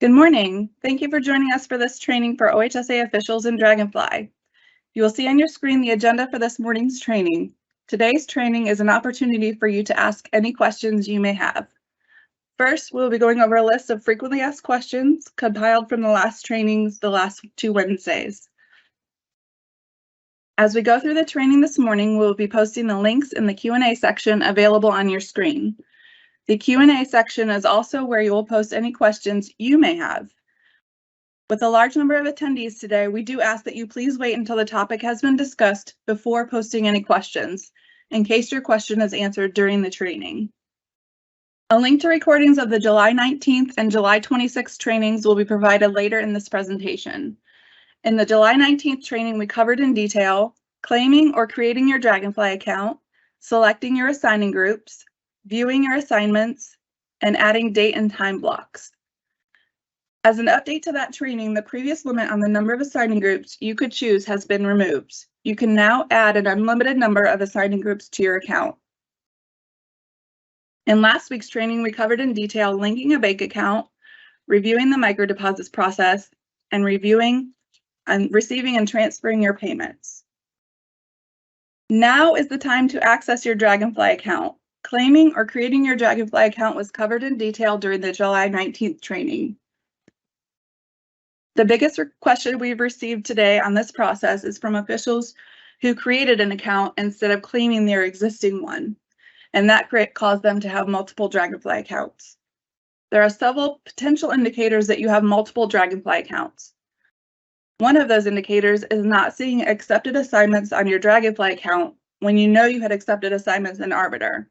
Good morning. Thank you for joining us for this training for OHSAA officials in DragonFly. You will see on your screen the agenda for this morning's training. Today's training is an opportunity for you to ask any questions you may have. First, we'll be going over a list of frequently asked questions compiled from the last trainings the last 2 Wednesdays. As we go through the training this morning, we'll be posting the links in the Q&A section available on your screen. The Q&A section is also where you will post any questions you may have. With a large number of attendees today, we do ask that you please wait until the topic has been discussed before posting any questions, in case your question is answered during the training. A link to recordings of the July 19th and July 26th trainings will be provided later in this presentation. In the July 19th training, we covered in detail claiming or creating your DragonFly account, selecting your assigning groups, viewing your assignments, and adding date and time blocks. As an update to that training, the previous limit on the number of assigning groups you could choose has been removed. You can now add an unlimited number of assigning groups to your account. In last week's training, we covered in detail linking a bank account, reviewing the microdeposits process, and reviewing and receiving and transferring your payments. Now is the time to access your DragonFly account. Claiming or creating your DragonFly account was covered in detail during the July 19th training. The biggest question we've received today on this process is from officials who created an account instead of claiming their existing one, and that caused them to have multiple DragonFly accounts. There are several potential indicators that you have multiple DragonFly accounts. One of those indicators is not seeing accepted assignments on your DragonFly account when you know you had accepted assignments in Arbiter.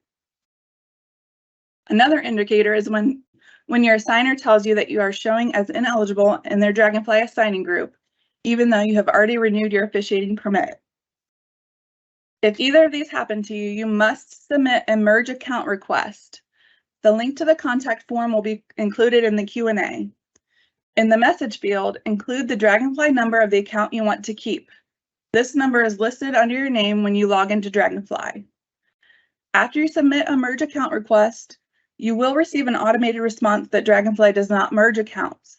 Another indicator is when your assigner tells you that you are showing as ineligible in their DragonFly assigning group, even though you have already renewed your officiating permit. If either of these happen to you, you must submit a merge account request. The link to the contact form will be included in the Q&A. In the message field, include the DragonFly number of the account you want to keep. This number is listed under your name when you log into DragonFly. After you submit a merge account request, you will receive an automated response that DragonFly does not merge accounts,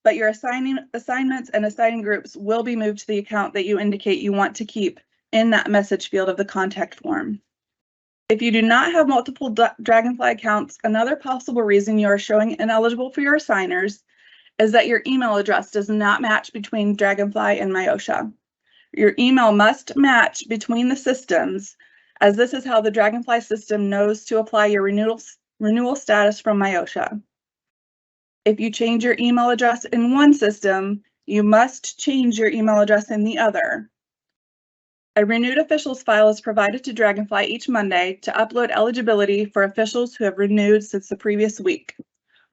but your assignments and assigning groups will be moved to the account that you indicate you want to keep in that message field of the contact form. If you do not have multiple DragonFly accounts, another possible reason you are showing ineligible for your assigners is that your email address does not match between DragonFly and OHSAA. Your email must match between the systems, as this is how the DragonFly system knows to apply your renewal status from OHSAA. If you change your email address in one system, you must change your email address in the other. A renewed officials file is provided to DragonFly each Monday to upload eligibility for officials who have renewed since the previous week,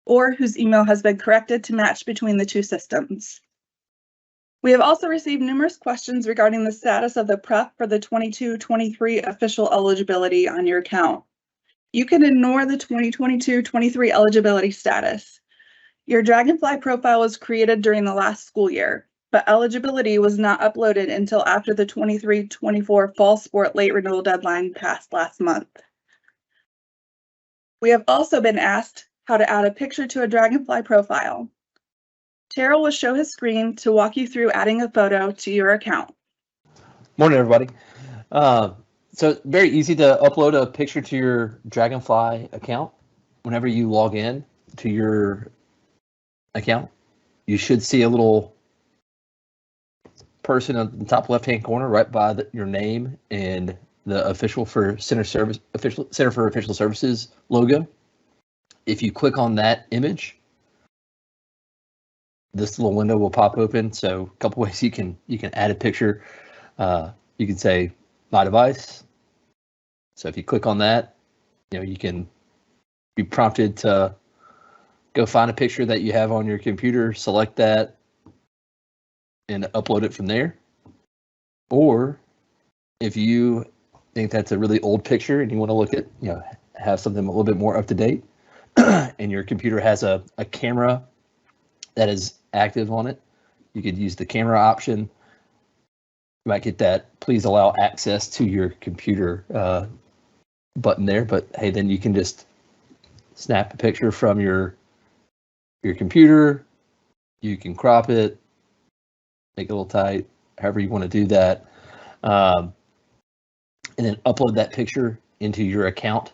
or whose email has been corrected to match between the two systems. We have also received numerous questions regarding the status of the prep for the 22-23 official eligibility on your account. You can ignore the 2022-23 eligibility status. Your DragonFly profile was created during the last school year, but eligibility was not uploaded until after the 23-24 fall sport late renewal deadline passed last month. We have also been asked how to add a picture to a DragonFly profile. Terrell will show his screen to walk you through adding a photo to your account. Morning, everybody. So it's very easy to upload a picture to your DragonFly account. Whenever you log in to your account, you should see a little person on the top left-hand corner right by your name and the Center for Official Services logo. If you click on that image, this little window will pop open. So a couple ways you can add a picture. You can say my device. So if you click on that, you can be prompted to go find a picture that you have on your computer, select that, and upload it from there. Or if you think that's a really old picture and you want to look at, have something a little bit more up to date, and your computer has a camera that is active on it, you could use the camera option. You might get that please allow access to your computer button there, but hey, then you can just snap a picture from your your computer. You can crop it, make it a little tight, however you want to do that, and then upload that picture into your account.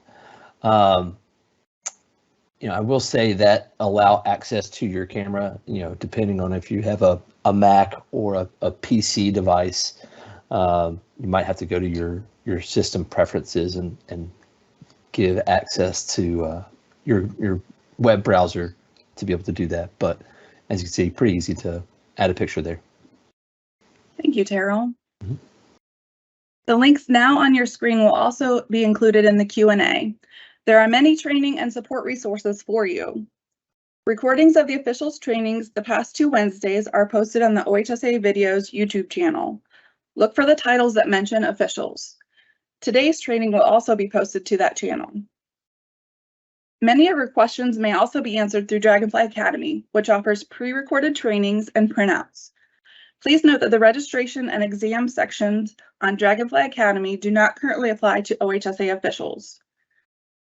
I will say that allow access to your camera, depending on if you have a Mac or a PC device. You might have to go to your system preferences and give access to your web browser to be able to do that. But as you can see, pretty easy to add a picture there. Thank you, Terrell. Mm-hmm. The links now on your screen will also be included in the Q&A. There are many training and support resources for you. Recordings of the officials trainings the past 2 Wednesdays are posted on the OHSAA Videos YouTube channel. Look for the titles that mention officials. Today's training will also be posted to that channel. Many of your questions may also be answered through DragonFly Academy, which offers pre-recorded trainings and printouts. Please note that the registration and exam sections on DragonFly Academy do not currently apply to OHSAA officials.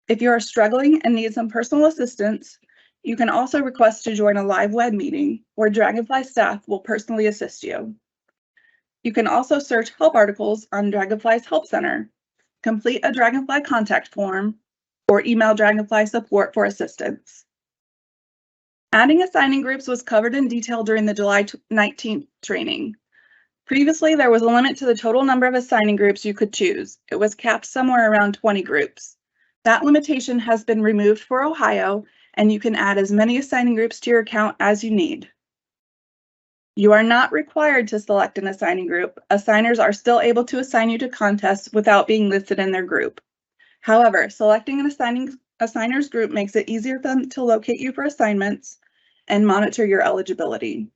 If you are struggling and need some personal assistance, you can also request to join a live web meeting where DragonFly staff will personally assist you. You can also search help articles on DragonFly's Help Center, complete a DragonFly contact form, or email DragonFly Support for assistance. Adding assigning groups was covered in detail during the July 19th training. Previously, there was a limit to the total number of assigning groups you could choose. It was capped somewhere around 20 groups. That limitation has been removed for Ohio, and you can add as many assigning groups to your account as you need. You are not required to select an assigning group. Assigners are still able to assign you to contests without being listed in their group. However, selecting an assigner's group makes it easier for them to locate you for assignments and monitor your eligibility.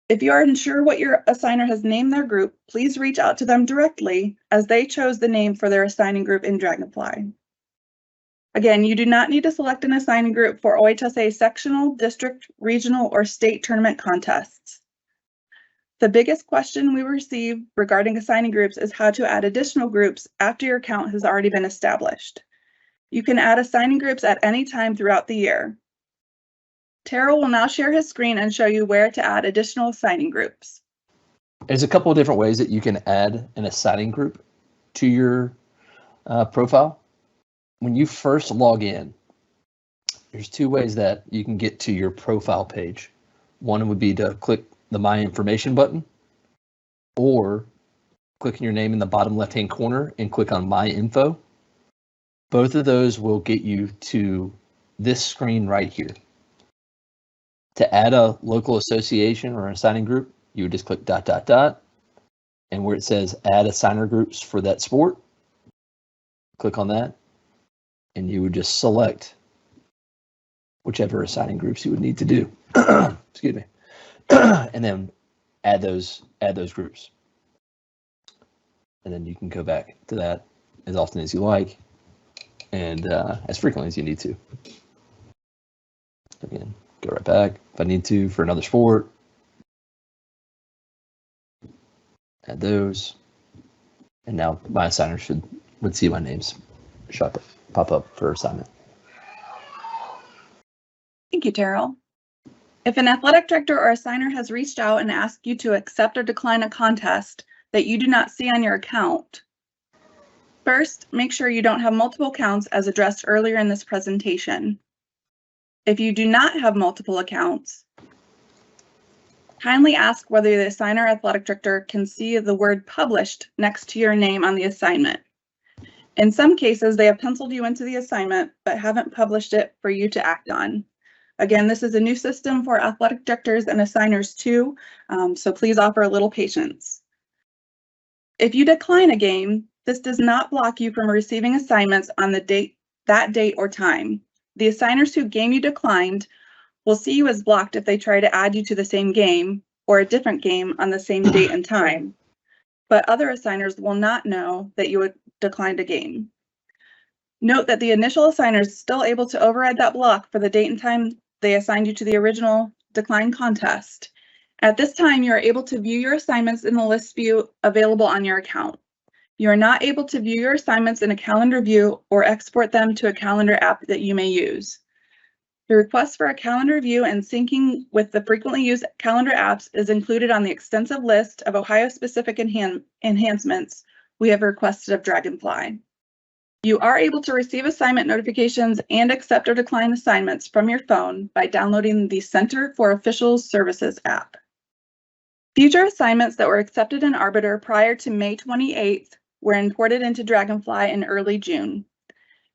If you are unsure what your assigner has named their group, please reach out to them directly as they chose the name for their assigning group in DragonFly. Again, you do not need to select an assigning group for OHSAA sectional, district, regional, or state tournament contests. The biggest question we receive regarding assigning groups is how to add additional groups after your account has already been established. You can add assigning groups at any time throughout the year. Terrell will now share his screen and show you where to add additional assigning groups. There's a couple of different ways that you can add an assigning group to your profile. When you first log in, there's 2 ways that you can get to your profile page. One would be to click the My Information button, or clicking your name in the bottom left-hand corner and click on My Info. Both of those will get you to this screen right here. To add a local association or assigning group, you would just click ... and where it says Add Assigner Groups for that sport, click on that, and you would just select whichever assigning groups you would need to do. Excuse me. And then add those groups. And then you can go back to that as often as you like and as frequently as you need to. Again, go right back if I need to for another sport. Add those. And now my assigner would see my names pop up for assignment. Thank you, Terrell. If an athletic director or assigner has reached out and asked you to accept or decline a contest that you do not see on your account, first, make sure you don't have multiple accounts as addressed earlier in this presentation. If you do not have multiple accounts, kindly ask whether the assigner or athletic director can see the word published next to your name on the assignment. In some cases, they have penciled you into the assignment, but haven't published it for you to act on. Again, this is a new system for athletic directors and assigners too, so please offer a little patience. If you decline a game, this does not block you from receiving assignments on that date or time. The assigners whose game you declined will see you as blocked if they try to add you to the same game or a different game on the same date and time. But other assigners will not know that you had declined a game. Note that the initial assigner is still able to override that block for the date and time they assigned you to the original decline contest. At this time, you are able to view your assignments in the list view available on your account. You are not able to view your assignments in a calendar view or export them to a calendar app that you may use. The request for a calendar view and syncing with the frequently used calendar apps is included on the extensive list of Ohio-specific enhancements we have requested of DragonFly. You are able to receive assignment notifications and accept or decline assignments from your phone by downloading the Center for Officials Services app. Future assignments that were accepted in Arbiter prior to May 28th were imported into DragonFly in early June.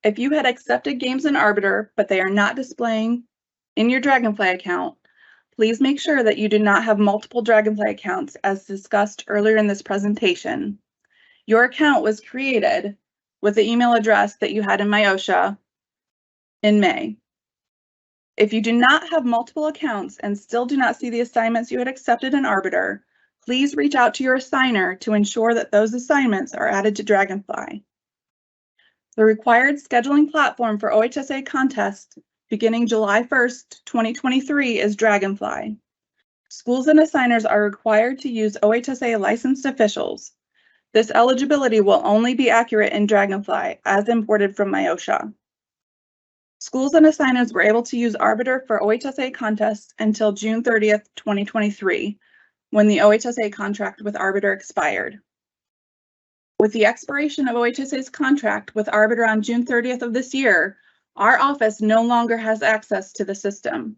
If you had accepted games in Arbiter, but they are not displaying in your DragonFly account, please make sure that you do not have multiple DragonFly accounts as discussed earlier in this presentation. Your account was created with the email address that you had in my OHSAA in May. If you do not have multiple accounts and still do not see the assignments you had accepted in Arbiter, please reach out to your assigner to ensure that those assignments are added to DragonFly. The required scheduling platform for OHSAA contests beginning July 1st, 2023 is DragonFly. Schools and assigners are required to use OHSAA licensed officials. This eligibility will only be accurate in DragonFly as imported from my OHSAA. Schools and assigners were able to use Arbiter for OHSAA contests until June 30th, 2023, when the OHSAA contract with Arbiter expired. With the expiration of OHSAA's contract with Arbiter on June 30th of this year, our office no longer has access to the system.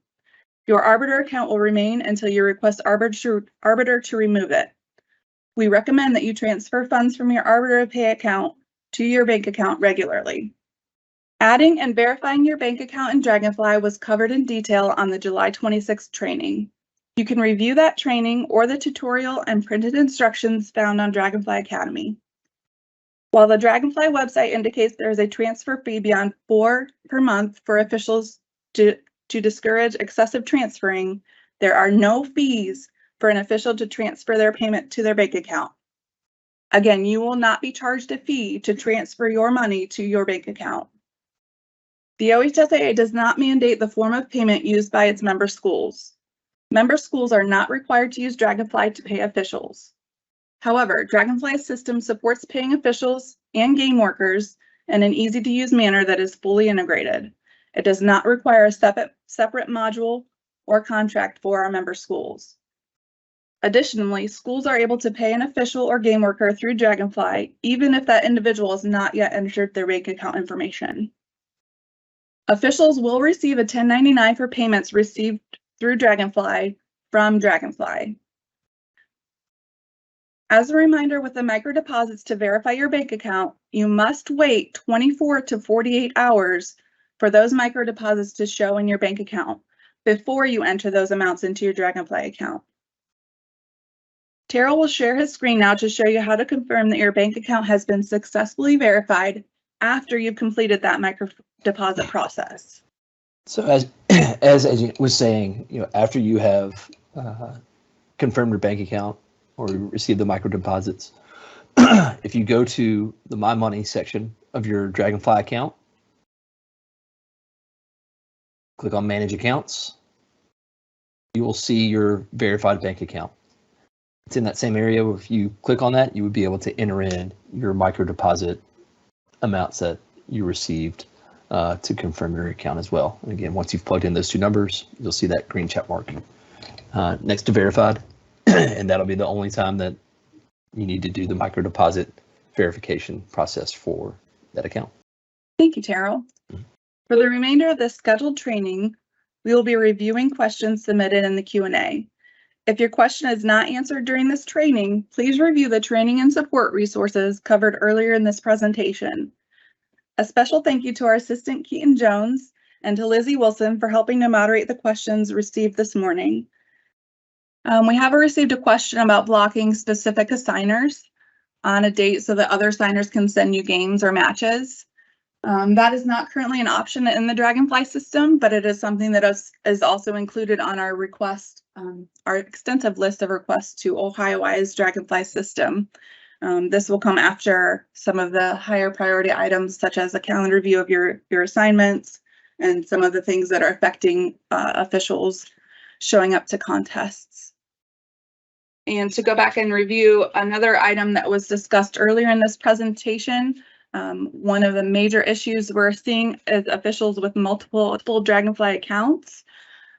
Your Arbiter account will remain until you request Arbiter to remove it. We recommend that you transfer funds from your Arbiter Pay account to your bank account regularly. Adding and verifying your bank account in DragonFly was covered in detail on the July 26th training. You can review that training or the tutorial and printed instructions found on DragonFly Academy. While the DragonFly website indicates there is a transfer fee beyond $4 per month for officials to discourage excessive transferring, there are no fees for an official to transfer their payment to their bank account. Again, you will not be charged a fee to transfer your money to your bank account. The OHSAA does not mandate the form of payment used by its member schools. Member schools are not required to use DragonFly to pay officials. However, DragonFly's system supports paying officials and game workers in an easy-to-use manner that is fully integrated. It does not require a separate module or contract for our member schools. Additionally, schools are able to pay an official or game worker through DragonFly, even if that individual has not yet entered their bank account information. Officials will receive a 1099 for payments received through DragonFly from DragonFly. As a reminder, with the micro deposits to verify your bank account, you must wait 24 to 48 hours for those micro deposits to show in your bank account before you enter those amounts into your DragonFly account. Terrell will share his screen now to show you how to confirm that your bank account has been successfully verified after you've completed that micro deposit process. So as Agent was saying, after you have confirmed your bank account or received the micro deposits, if you go to the My Money section of your DragonFly account, click on Manage Accounts, you will see your verified bank account. It's in that same area where if you click on that, you would be able to enter in your micro deposit amounts that you received to confirm your account as well. And again, once you've plugged in those two numbers, you'll see that green check mark next to verified. And that'll be the only time that you need to do the micro deposit verification process for that account. Thank you, Terrell. For the remainder of this scheduled training, we will be reviewing questions submitted in the Q&A. If your question is not answered during this training, please review the training and support resources covered earlier in this presentation. A special thank you to our assistant Keaton Jones and to Lizzie Wilson for helping to moderate the questions received this morning. We have received a question about blocking specific assigners on a date so that other assigners can send you games or matches. That is not currently an option in the DragonFly system, but it is something that is also included on our request, our extensive list of requests to Ohio-wise DragonFly system. This will come after some of the higher priority items, such as a calendar view of your assignments and some of the things that are affecting officials showing up to contests. And to go back and review another item that was discussed earlier in this presentation, One of the major issues we're seeing is officials with multiple DragonFly accounts.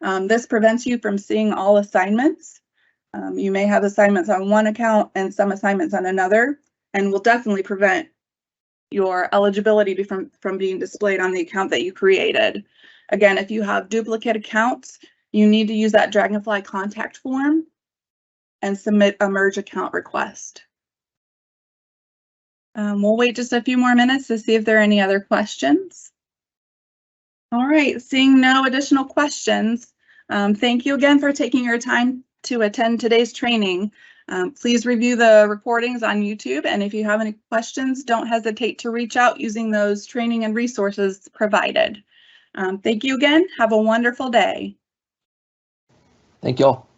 This prevents you from seeing all assignments. You may have assignments on one account and some assignments on another, and will definitely prevent your eligibility from being displayed on the account that you created. Again, if you have duplicate accounts, you need to use that DragonFly contact form and submit a merge account request. We'll wait just a few more minutes to see if there are any other questions. All right, seeing no additional questions, thank you again for taking your time to attend today's training. Please review the recordings on YouTube, and if you have any questions, don't hesitate to reach out using those training and resources provided. Thank you again. Have a wonderful day. Thank you all.